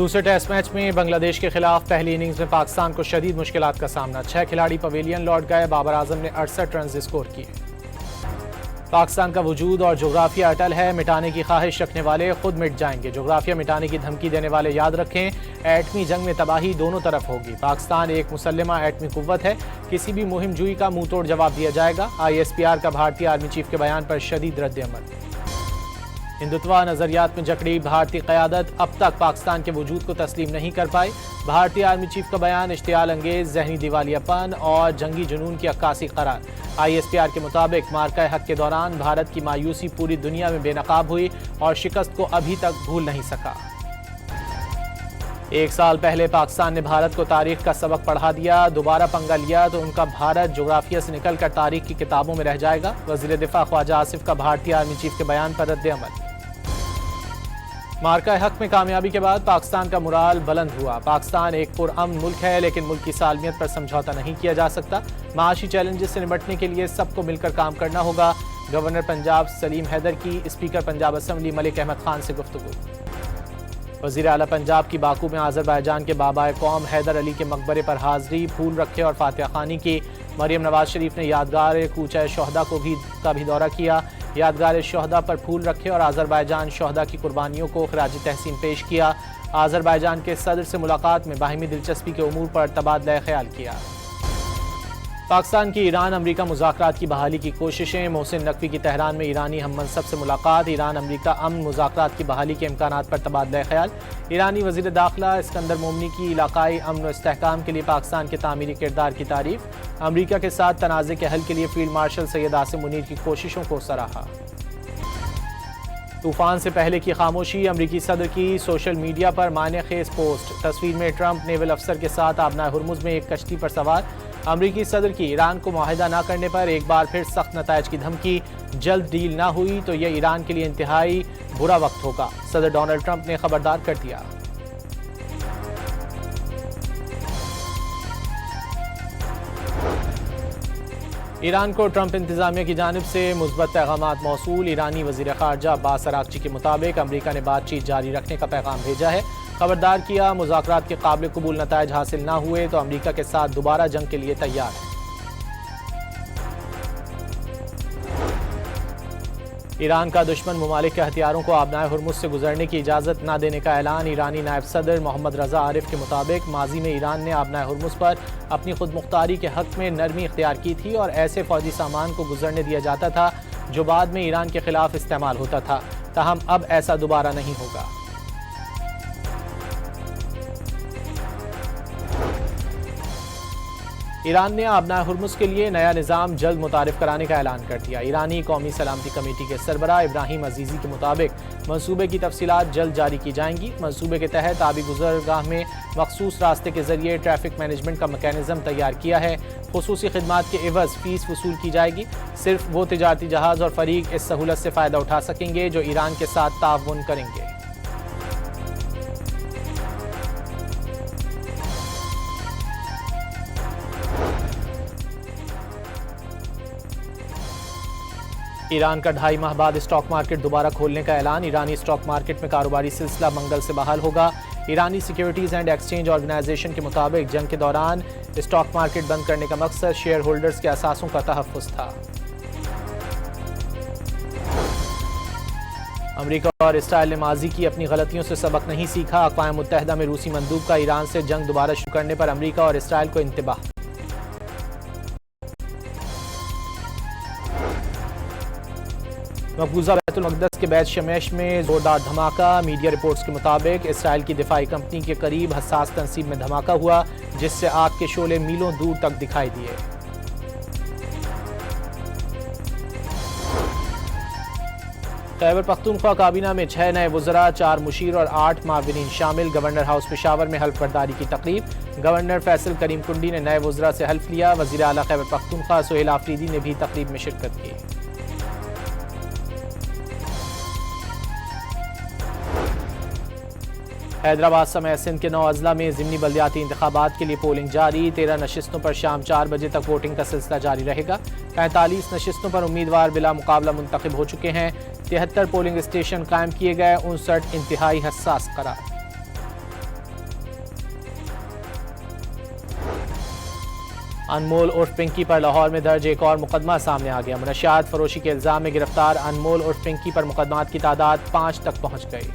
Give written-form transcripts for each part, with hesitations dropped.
दूसरे test match में बांग्लादेश के खिलाफ पहली इनिंग्स में पाकिस्तान को शदीद मुश्किलात का सामना। 6 खिलाड़ी पवेलियन लौट गए। बाबर आजम ने 68 रन स्कोर किए। पाकिस्तान का वजूद और जोग्राफिया अटल है। मिटाने की ख्वाहिश रखने वाले खुद मिट जाएंगे। जोग्राफिया मिटाने की धमकी देने वाले याद रखें, एटमी जंग में तबाही दोनों तरफ होगी। पाकिस्तान एक मुसल्लमा एटमी कुव्वत है। किसी भी मुहिम जुई का मुंह तोड़ जवाब दिया जाएगा। ISPR का भारतीय आर्मी चीफ के बयान पर शदीद रद्द-ए-अमल। हिंदुत्वा नजरियात में जकड़ी भारतीय क़यादत अब तक पाकिस्तान के वजूद को तस्लीम नहीं कर पाई। भारतीय आर्मी चीफ का बयान इश्तियाल अंगेज, जहनी दिवालियापन और जंगी जुनून की अक्कासी करार। ISPR के मुताबिक मार्का हक के दौरान भारत की मायूसी पूरी दुनिया में बेनकाब हुई और शिकस्त को अभी तक भूल नहीं सका। 1 साल पहले पाकिस्तान ने भारत को तारीख का सबक पढ़ा दिया। दोबारा पंगा लिया तो उनका भारत जोग्राफिया से निकलकर तारीख की किताबों में रह जाएगा। वज़ीर दिफा ख्वाजा आसिफ का भारतीय आर्मी चीफ के बयान पर रद्द-ए-अमल। मार्का हक में कामयाबी के बाद पाकिस्तान का मुराल बुलंद हुआ। पाकिस्तान एक पुरअमन मुल्क है, लेकिन मुल्क की सालमियत पर समझौता नहीं किया जा सकता। माशी चैलेंजेस से निपटने के लिए सबको मिलकर काम करना होगा। गवर्नर पंजाब सलीम हैदर की स्पीकर पंजाब असम्बली मलिक अहमद खान से गुफ्तगू। वज़ीर आला पंजाब की बाकू में आज़रबाईजान के बाबाए कौम हैदर अली के मकबरे पर हाज़री, फूल रखे और फातिहा खानी की। मरियम नवाज शरीफ ने यादगार कूचा शोहदा का भी दौरा किया। यादगार शोहदा पर फूल रखे और आज़रबाईजान शोहदा की कुर्बानियों को खराज तहसीन पेश किया। आज़रबाईजान के सदर से मुलाकात में बाहिमी दिलचस्पी के उमूर पर तबादला ख्याल किया। पाकिस्तान की ईरान अमरीका मुज़ाकरात की बहाली की कोशिशें। मोहसिन नकवी की तेहरान में ईरानी हम मनसब से मुलाकात। ईरान अमरीका अमन मुज़ाकरात की बहाली के इम्कानात पर तबादला ख्याल। ईरानी वज़ीर दाखिला इस्कंदर मोमनी की इलाकाई अमन व इस्तेहकाम के लिए पाकिस्तान के तामीरी किरदार की तारीफ। अमरीका के साथ तनाज़े के हल के लिए फील्ड मार्शल सैयद आसिम मुनीर की कोशिशों को सराहा। तूफान से पहले की खामोशी। अमरीकी सदर की सोशल मीडिया पर मायने खेज पोस्ट। तस्वीर में ट्रंप नेवल अफसर के साथ आबनाए हुर्मुज़ में एक कश्ती पर सवार। अमरीकी सदर की ईरान को मुआहिदा न करने पर एक बार फिर सख्त नतायज की धमकी। जल्द डील ना हुई तो यह ईरान के लिए इंतहाई बुरा वक्त होगा। सदर डोनाल्ड ट्रंप ने खबरदार कर दिया। ईरान को ट्रंप इंतजामिया की जानिब से मुस्बत पैगामात मौसूल। ईरानी वज़ीर ख़ारजा अब्बास अराग़ची के मुताबिक अमरीका ने बातचीत जारी रखने का पैगाम भेजा है। खबरदार किया, मुज़ाकरात के काबिल कबूल नतायज हासिल ना हुए तो अमरीका के साथ दोबारा जंग के लिए तैयार है। ईरान का दुश्मन ममालिक के हथियारों को आबनाए हुर्मुज़ से गुजरने की इजाज़त न देने का ऐलान। ईरानी नायब सदर मोहम्मद रज़ा आरिफ के मुताबिक माजी में ईरान ने आबनाए हुर्मुज़ पर अपनी खुद मुख्तारी के हक़ में नरमी इख्तियार की थी और ऐसे फ़ौजी सामान को गुजरने दिया जाता था जो बाद में ईरान के खिलाफ इस्तेमाल होता था। ताहम अब ऐसा दोबारा नहीं होगा। ईरान ने आबनाए हुर्मुज़ के लिए नया निज़ाम जल्द मुतारिफ कराने का ऐलान कर दिया। ईरानी कौमी सलामती कमेटी के सरबराह इब्राहिम अजीज़ी के मुताबिक मंसूबे की तफसीलात जल्द जारी की जाएंगी। मंसूबे के तहत आबी गुज़रगाह में मखसूस रास्ते के जरिए ट्रैफिक मैनेजमेंट का मैकेनिज़्म तैयार किया है। खुसूसी खिदमात के एवज़ फ़ीस वसूल की जाएगी। सिर्फ वो तिजारती जहाज़ और फरीक इस सहूलत से फ़ायदा उठा सकेंगे जो ईरान के साथ ताअवुन करेंगे। ईरान का 2.5 माह बाद स्टॉक मार्केट दोबारा खोलने का ऐलान। ईरानी स्टॉक मार्केट में कारोबारी सिलसिला मंगल से बहाल होगा। ईरानी सिक्योरिटीज़ एंड एक्सचेंज ऑर्गेनाइजेशन के मुताबिक जंग के दौरान स्टॉक मार्केट बंद करने का मकसद शेयर होल्डर्स के असासों का तहफ़्फ़ुज़ था। अमरीका और इसराइल ने माजी की अपनी गलतियों से सबक नहीं सीखा। अक़वाम मुत्तहिदा में रूसी मंदूब का ईरान से जंग दोबारा शुरू करने पर अमरीका और इसराइल को इंतबाह। मकबूजा बैतुल मक़दस के बैत शमेश में जोरदार धमाका। मीडिया रिपोर्ट्स के मुताबिक इसराइल की दिफाई कंपनी के करीब हसास तनसीब में धमाका हुआ, जिससे आग के शोले मीलों दूर तक दिखाई दिए। खैबर पख्तूनख्वा काबीना में 6 नए वज़रा, 4 मुशीर और 8 माविनीन शामिल। गवर्नर हाउस पेशावर में हल्फ बर्दारी की तकरीब। गवर्नर फैसल करीम कुंडी ने नए वज़रा से हल्फ लिया। वज़ीर आला खैबर पख्तूनख्वा सुहेल आफरीदी ने भी तकरीब में शिरकत की। हैदराबाद समेत सिंध के 9 अजला में ज़िमनी बल्दियाती इंतखाबात के लिए पोलिंग जारी। 13 नशिस्तों पर शाम 4 बजे तक वोटिंग का सिलसिला जारी रहेगा। 45 नशिस्तों पर उम्मीदवार बिला मुकाबला मुंतखब हो चुके हैं। 73 पोलिंग स्टेशन कायम किए गए। 59 इंतहाई हसास करार। अनमोल उर्फ पिंकी पर लाहौर में दर्ज एक और मुकदमा सामने आ गया। मनशियात फरोशी के इल्जाम में गिरफ्तार अनमोल उर्फ पिंकी पर मुकदमात की तादाद 5 तक पहुंच गई।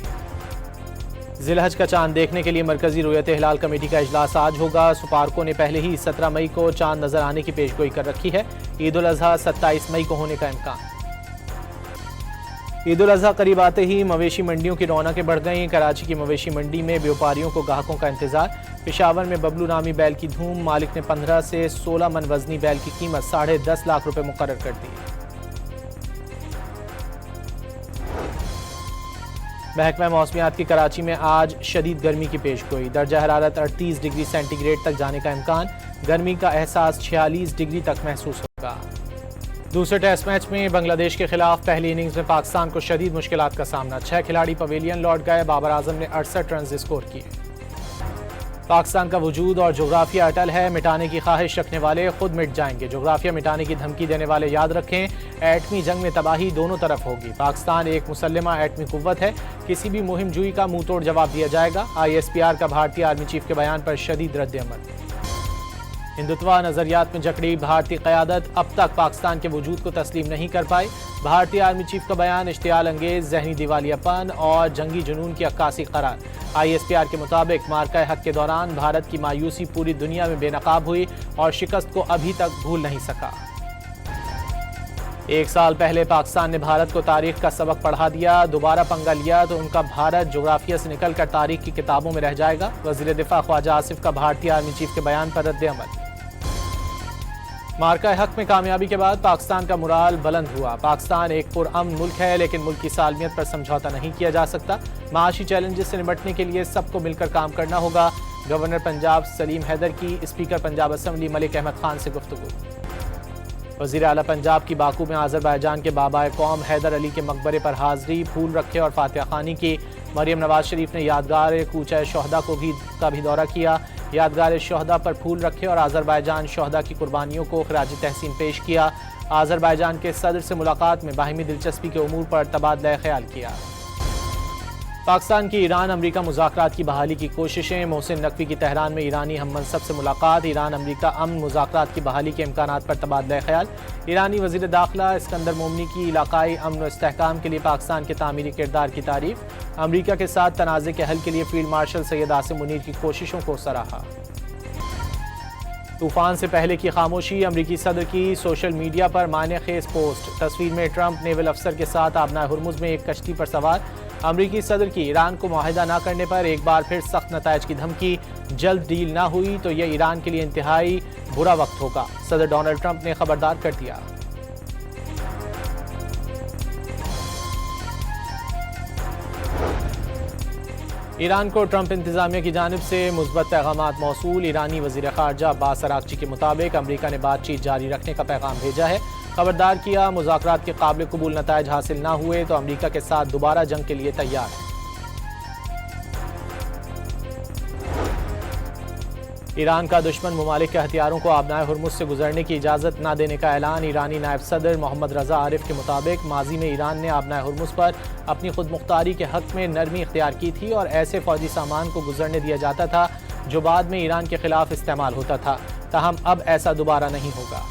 जिलहज का चांद देखने के लिए मरकजी रुयत हिलाल कमेटी का इजलास आज होगा। सुपारको ने पहले ही 17 मई को चांद नजर आने की पेशगोई कर रखी है। ईद उल अजहा 27 मई को होने का इम्कान। ईद उल अजहा करीब आते ही मवेशी मंडियों की रौनकें बढ़ गईं। कराची की मवेशी मंडी में व्यापारियों को ग्राहकों का इंतजार। पेशावर में बबलू नामी बैल की धूम। मालिक ने 15 से 16 मन वजनी बैल की कीमत 10.5 लाख रुपए मुकर्रर कर दी। महकमा मौसमियात की कराची में आज शदीद गर्मी की पेशगोई। दर्जा हरारत 38 डिग्री सेंटीग्रेड तक जाने का इम्कान। गर्मी का एहसास 46 डिग्री तक महसूस होगा। दूसरे टेस्ट मैच में बांग्लादेश के खिलाफ पहली इनिंग्स में पाकिस्तान को शदीद मुश्किलात का सामना। 6 खिलाड़ी पवेलियन लौट गए। बाबर आजम ने 68 रन स्कोर किए। पाकिस्तान का वजूद और जोग्राफिया अटल है। मिटाने की ख्वाहिश रखने वाले खुद मिट जाएंगे। जोग्राफिया मिटाने की धमकी देने वाले याद रखें, एटमी जंग में तबाही दोनों तरफ होगी। पाकिस्तान एक मुसल्लमा एटमी कुव्वत है। किसी भी मुहिम जुई का मुंह तोड़ जवाब दिया जाएगा। ISPR का भारतीय आर्मी चीफ के बयान पर शदीद रद्द-ए-अमल। हिंदुत्वा नजरियात में जकड़ी भारतीय क़यादत अब तक पाकिस्तान के वजूद को तस्लीम नहीं कर पाई। भारतीय आर्मी चीफ का बयान इश्तियाल अंगेज, जहनी दिवालियापन और जंगी जुनून की अक्कासी करार। ISPR के मुताबिक मार्का हक के दौरान भारत की मायूसी पूरी दुनिया में बेनकाब हुई और शिकस्त को अभी तक भूल नहीं सका। 1 साल पहले पाकिस्तान ने भारत को तारीख का सबक पढ़ा दिया। दोबारा पंगा लिया तो उनका भारत जोग्राफिया से निकलकर तारीख की किताबों में रह जाएगा। वज़ीर दिफा ख्वाजा आसिफ का भारतीय आर्मी चीफ के बयान पर रद्द-ए-अमल। मार्का हक में कामयाबी के बाद पाकिस्तान का मुराल बुलंद हुआ। पाकिस्तान एक पुरअमन मुल्क है, लेकिन मुल्क की सालमियत पर समझौता नहीं किया जा सकता। माशी चैलेंजेस से निपटने के लिए सबको मिलकर काम करना होगा। गवर्नर पंजाब सलीम हैदर की स्पीकर पंजाब असम्बली मलिक अहमद खान से गुफ्तगू। वज़ीर आला पंजाब की बाकू में आज़रबाईजान के बाबाए कौम हैदर अली के मकबरे पर हाज़री, फूल रखे और फातिहा खानी की। मरियम नवाज शरीफ ने यादगार कूचा शहदा का भी दौरा किया। यादगार शहदा पर फूल रखे और आज़रबाईजान शहदा की कुर्बानियों को खिराज तहसीन पेश किया। आज़रबाईजान के सदर से मुलाकात में बाहिमी दिलचस्पी के उमूर पर तबादला ख्याल किया। पाकिस्तान की ईरान अमरीका मुज़ाकरात की बहाली की कोशिशें। मोहसिन नकवी की तेहरान में ईरानी हम मनसब से मुलाकात। ईरान अमरीका अमन मुज़ाकरात की बहाली के इम्कानात पर तबादला ख्याल। ईरानी वज़ीर दाखिला इस्कंदर मोमनी की इलाकाई अमन व इस्तेहकाम के लिए पाकिस्तान के तामीरी किरदार की तारीफ। अमरीका के साथ तनाज़े के हल के लिए फील्ड मार्शल सैयद आसिम मुनीर की कोशिशों को सराहा। तूफान से पहले की खामोशी। अमरीकी सदर की सोशल मीडिया पर मायने खेज पोस्ट। तस्वीर में ट्रंप नेवल अफसर के साथ आबनाए हुर्मुज़ में एक कश्ती पर सवार। अमरीकी सदर की ईरान को मुआहिदा न करने पर एक बार फिर सख्त नताइज की धमकी। जल्द डील न हुई तो यह ईरान के लिए इंतहाई बुरा वक्त होगा। सदर डोनाल्ड ट्रंप ने खबरदार कर दिया। ईरान को ट्रंप इंतजामिया की जानिब से मुस्बत पैगामात मौसूल। ईरानी वज़ीर ख़ारजा अब्बास अराग़ची के मुताबिक अमरीका ने बातचीत जारी रखने का पैगाम भेजा है। खबरदार किया, मुज़ाकरात के काबिल कबूल नताइज हासिल न हुए तो अमरीका के साथ दोबारा जंग के लिए तैयार है। ईरान का दुश्मन ममालिक के हथियारों को आबनाए हुर्मुज़ से गुजरने की इजाज़त न देने का ऐलान। ईरानी नायब सदर मोहम्मद रज़ा आरिफ के मुताबिक माजी में ईरान ने आबनाए हुर्मुज़ पर अपनी खुद मुख्तारी के हक़ में नरमी इख्तियार की थी और ऐसे फ़ौजी सामान को गुजरने दिया जाता था जो बाद में ईरान के खिलाफ इस्तेमाल होता था। ताहम अब ऐसा दोबारा नहीं होगा।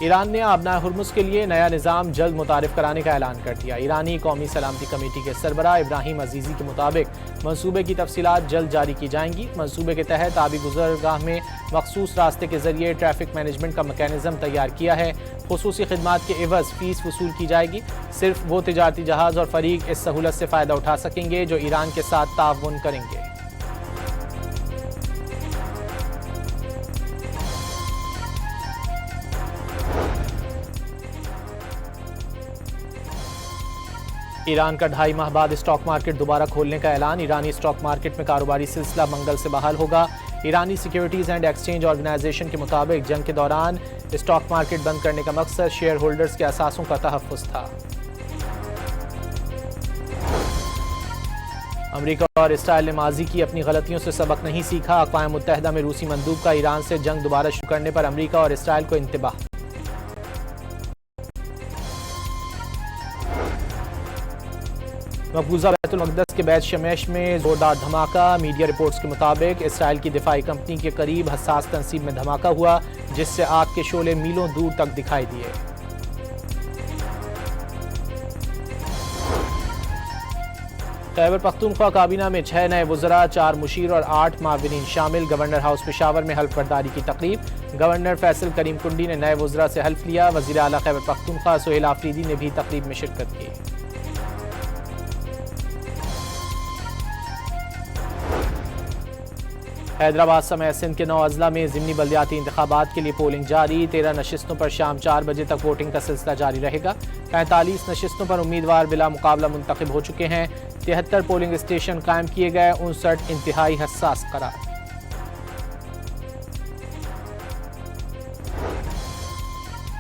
ईरान ने आबनाए हुर्मुज़ के लिए नया निज़ाम जल्द मुतारिफ कराने का ऐलान कर दिया। ईरानी कौमी सलामती कमेटी के सरबराह इब्राहिम अजीज़ी के मुताबिक मंसूबे की तफसीलात जल्द जारी की जाएंगी। मंसूबे के तहत आबी गुज़रगाह में मखसूस रास्ते के जरिए ट्रैफिक मैनेजमेंट का मैकेनिज़्म तैयार किया है। खुसूसी खिदमात के एवज़ फ़ीस वसूल की जाएगी। सिर्फ वो तिजारती जहाज़ और फ़रीक इस सहूलत से फ़ायदा उठा सकेंगे जो ईरान के साथ ताउन करेंगे। ईरान का 2.5 माह बाद स्टॉक मार्केट दोबारा खोलने का ऐलान। ईरानी स्टॉक मार्केट में कारोबारी सिलसिला मंगल से बहाल होगा। ईरानी सिक्योरिटीज़ एंड एक्सचेंज ऑर्गेनाइजेशन के मुताबिक जंग के दौरान स्टॉक मार्केट बंद करने का मकसद शेयर होल्डर्स के असासों का तहफ़्फ़ुज़ था। अमेरिका और इसराइल ने माजी की अपनी गलतियों से सबक नहीं सीखा। अक़वाम मुत्तहिदा में रूसी मंदूब का ईरान से जंग दोबारा शुरू करने पर अमेरिका और इसराइल को इंतबाह। मकबूजा बैतुल मक़दस के बैत शमेश में जोरदार धमाका। मीडिया रिपोर्ट्स के मुताबिक इसराइल की दिफाई कंपनी के करीब हसास तनसीब में धमाका हुआ, जिससे आग के शोले मीलों दूर तक दिखाई दिए। खैबर पख्तूनख्वा काबीना में 6 नए वज़रा, 4 मुशीर और 8 माविनीन शामिल। गवर्नर हाउस पेशावर में हल्फ बर्दारी की तकरीब। गवर्नर फैसल करीम कुंडी ने नए वज़रा से हल्फ लिया। वज़ीर आला खैबर पख्तूनख्वा सुहेल आफरीदी ने भी तकरीब में शिरकत की। हैदराबाद समेत सिंध के 9 अजला में ज़िमनी बल्दियाती इंतखाबात के लिए पोलिंग जारी। 13 नशिस्तों पर शाम 4 बजे तक वोटिंग का सिलसिला जारी रहेगा। 45 नशिस्तों पर उम्मीदवार बिला मुकाबला मुंतखब हो चुके हैं। 73 पोलिंग स्टेशन कायम किए गए। 59 इंतहाई हसास करार।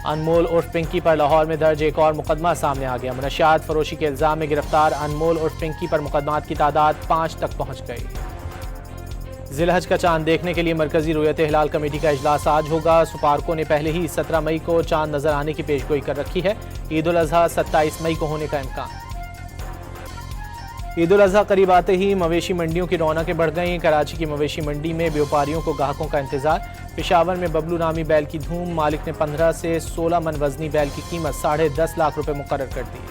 अनमोल उर्फ पिंकी पर लाहौर में दर्ज एक और मुकदमा सामने आ गया। मनशियात फरोशी के इल्जाम में गिरफ्तार अनमोल उर्फ पिंकी पर मुकदमात की तादाद 5 तक पहुंच गई। जिलहज का चांद देखने के लिए मरकजी रुयत हिलाल कमेटी का इजलास आज होगा। सुपारको ने पहले ही 17 मई को चांद नजर आने की पेशगोई कर रखी है। ईद उल अजहा 27 मई को होने का इम्कान। ईद उल अजहा करीब आते ही मवेशी मंडियों की रौनकें बढ़ गईं। कराची की मवेशी मंडी में व्यापारियों को ग्राहकों का इंतजार। पेशावर में बबलू नामी बैल की धूम। मालिक ने 15 से 16 मन वजनी बैल की कीमत 10.5 लाख रुपए मुकर्रर कर दी।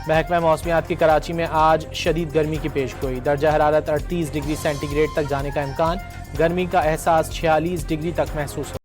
महकमा मौसमियात की कराची में आज शदीद गर्मी की पेशगोई। दर्जा हरारत 38 डिग्री सेंटीग्रेड तक जाने का इम्कान। गर्मी का एहसास 46 डिग्री तक महसूस हो।